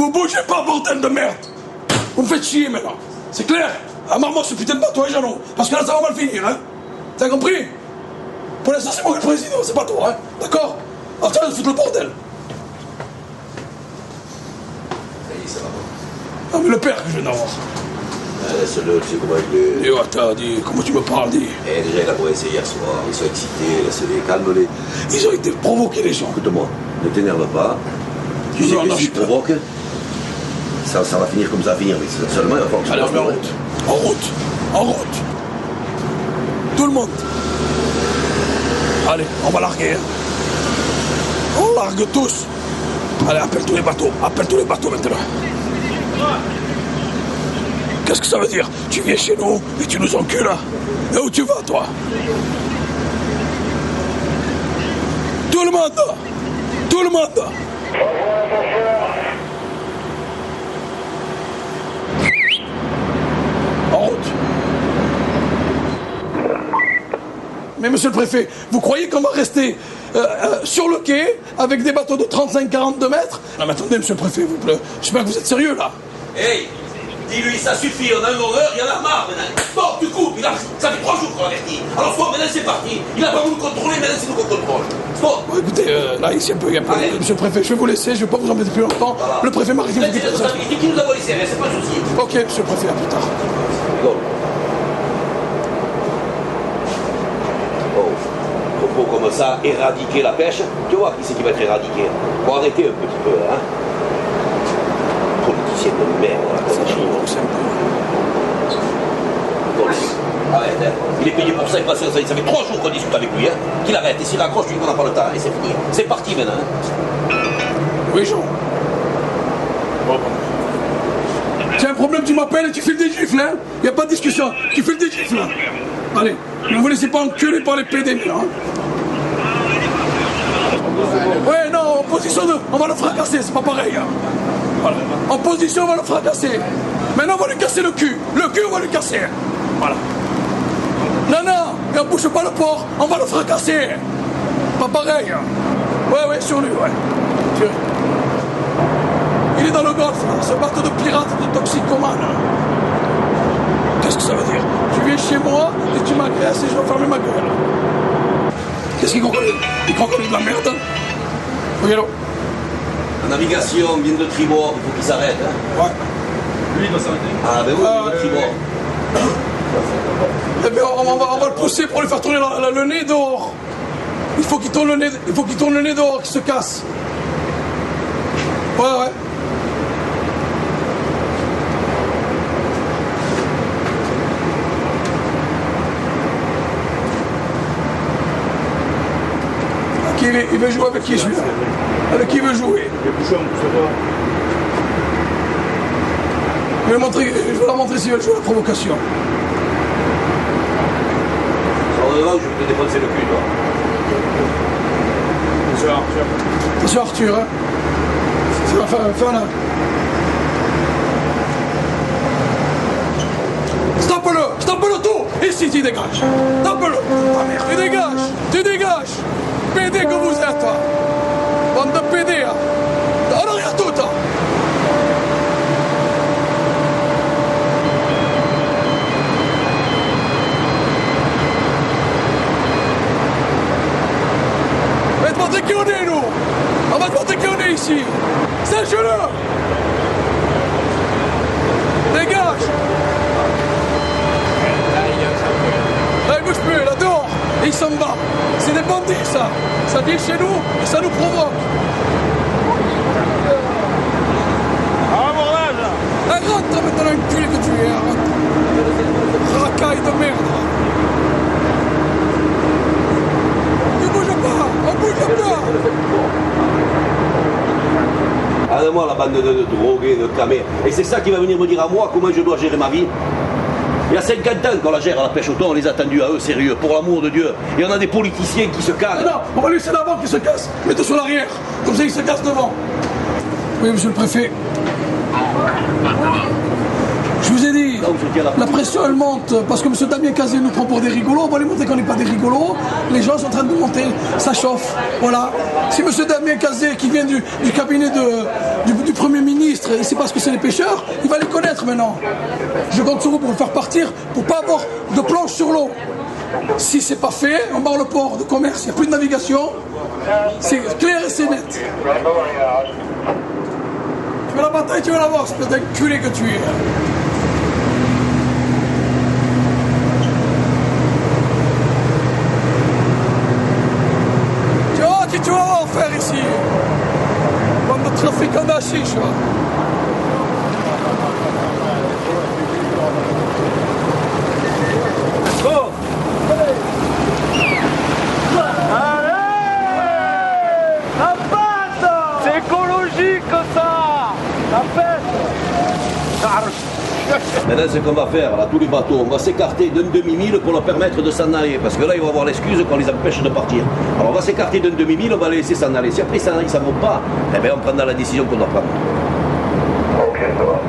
Vous bougez pas, bordel de merde. Vous me faites chier maintenant. C'est clair? Amarre-moi ce putain de bateau, hein, Jeannot. Parce que là, ça va mal finir, hein. T'as compris? Pour l'instant, c'est moi le président, c'est pas toi, hein. D'accord? Alors, tiens, foutre le bordel. Ça y est, ça va pas. Non, mais le père que je viens d'avoir. Laisse-le, tu sais comment il est. Dis, attends, dis, comment tu me parles, dis. Eh, déjà, il a bossé hier soir. Ils sont excités, laisse-les, calme-les. Ils ont été provoqués, les gens. Écoute-moi, ne t'énerve pas. Tu sais que si tu provoques, ça va finir comme ça va finir. Mais seulement, il va falloir que allez, en route. En route. En route. Tout le monde. Allez, on va larguer. Hein. On largue tous. Allez, appelle tous les bateaux. Appelle tous les bateaux maintenant. Qu'est-ce que ça veut dire? Tu viens chez nous et tu nous encules, là? Et où tu vas, toi? Tout le monde! Tout le monde! En route. Mais monsieur le préfet, vous croyez qu'on va rester sur le quai avec des bateaux de 35-42 mètres? Non mais attendez, monsieur le préfet, vous plaît. J'espère que vous êtes sérieux, là. Hey, dis-lui, ça suffit, on a un horreur, il y en a marre maintenant. Bon, du coup, ça fait 3 jours qu'on l'avertit. Alors bon, maintenant c'est parti. Il a pas voulu nous contrôler, maintenant c'est nous qu'on contrôle. Bon, écoutez, là, ici, il y a un peu. Monsieur le préfet, je vais vous laisser, je vais pas vous embêter plus longtemps. Voilà. Le préfet maritime... C'est responsabilité qui nous a volé, c'est pas un souci. Ok, monsieur le préfet, à plus tard. Bon. Propos comme ça, éradiquer la pêche, tu vois qui c'est qui va être éradiqué. Faut arrêter un petit peu, hein. Politicien de merde, là, comme ça. Bon, arrête, hein. Il est payé pour ça, ça fait 3 jours qu'on discute avec lui, hein. Qu'il arrête, et s'il raccroche, tu dis qu'on n'a pas le temps, et c'est fini. C'est parti maintenant, hein. Oui, Jean. Bon. Tu as un problème, tu m'appelles et tu files des gifles, hein. Y a pas de discussion, tu files des gifles, là. Allez, ne vous laissez pas enculer par les PD, maintenant, hein. Ouais, non, en position de... On va le fracasser, c'est pas pareil, hein. Voilà. En position, on va le fracasser. Maintenant, on va lui casser le cul. Le cul, on va lui casser. Voilà. Non, non, et on bouge pas le port, on va le fracasser. Pas pareil, hein. Ouais, sur lui, ouais. Sur lui. Il est dans le golfe, là, ce bateau de pirate, de toxicomane. Qu'est-ce que ça veut dire? Tu viens chez moi et tu m'agresses et je vais fermer ma gueule. Qu'est-ce qu'il crocodile? Il crocodile de la merde, hein. Regarde. La navigation vient de tribord, il faut qu'il s'arrête, hein. Ouais. Lui, il doit s'arrêter. Ah, ben oui, de tribord. Eh bien, on va le pousser pour lui faire tourner le nez dehors. Il faut qu'il tourne le nez dehors, qu'il se casse. Ouais. Il veut jouer avec qui, celui-là? Avec qui il veut jouer? Je vais leur montrer s'ils veulent jouer à la provocation. Sur devant, je vais te défoncer le cul, toi. Attention, Arthur, hein. C'est la fin, là. Stoppe-le tout. Ici, tu dégages. Stoppe-le. Ah merde, tu dégages. PD que vous êtes, hein. Bande de PD, hein. En arrière tout, hein. On va te montrer qui on est, nous. On va te montrer qui on est ici. Sèche-le. Dégage. Là, il bouge plus, là, dehors. Et il s'en va. C'est des bandits, ça. Ça vient chez nous et ça nous provoque. Rentre maintenant, enculé que tu es. Rentre. Racaille de merde. Tu bouges pas. On bouge pas. Regardez-moi la bande de drogués, de camés. Et c'est ça qui va venir me dire à moi comment je dois gérer ma vie. Il y a 50 ans qu'on la gère à la pêche au thon, on les a attendus à eux, sérieux, pour l'amour de Dieu. Il y en a des politiciens qui se calent. Non, on va laisser l'avant qui se casse. Mettez sur l'arrière, comme ça il se casse devant. Oui, monsieur le préfet. Je vous ai dit, là où se tient la La pression elle monte parce que M. Damien Cazé nous prend pour des rigolos. On va lui montrer qu'on n'est pas des rigolos. Les gens sont en train de monter, ça chauffe. Voilà. Si M. Damien Cazé qui vient du cabinet du Premier ministre, il ne sait pas ce que c'est les pêcheurs, il va les connaître maintenant. Je compte sur vous pour vous faire partir, pour ne pas avoir de planche sur l'eau. Si c'est pas fait, on barre le port de commerce, il n'y a plus de navigation. C'est clair et c'est net. Tu veux la bataille, tu veux la voir, espèce d'enculé que tu es. Tu vas voir faire ici. Bande de trafiquants d'hachiche. C'est écologique ça. La pêche. Maintenant, ce qu'on va faire, là, tous les bateaux, on va s'écarter d'un demi-mille pour leur permettre de s'en aller. Parce que là, ils vont avoir l'excuse qu'on les empêche de partir. Alors, on va s'écarter d'un demi-mille, on va les laisser s'en aller. Si après, ils s'en vont pas, eh bien, on prendra la décision qu'on doit prendre. Ok, ça va.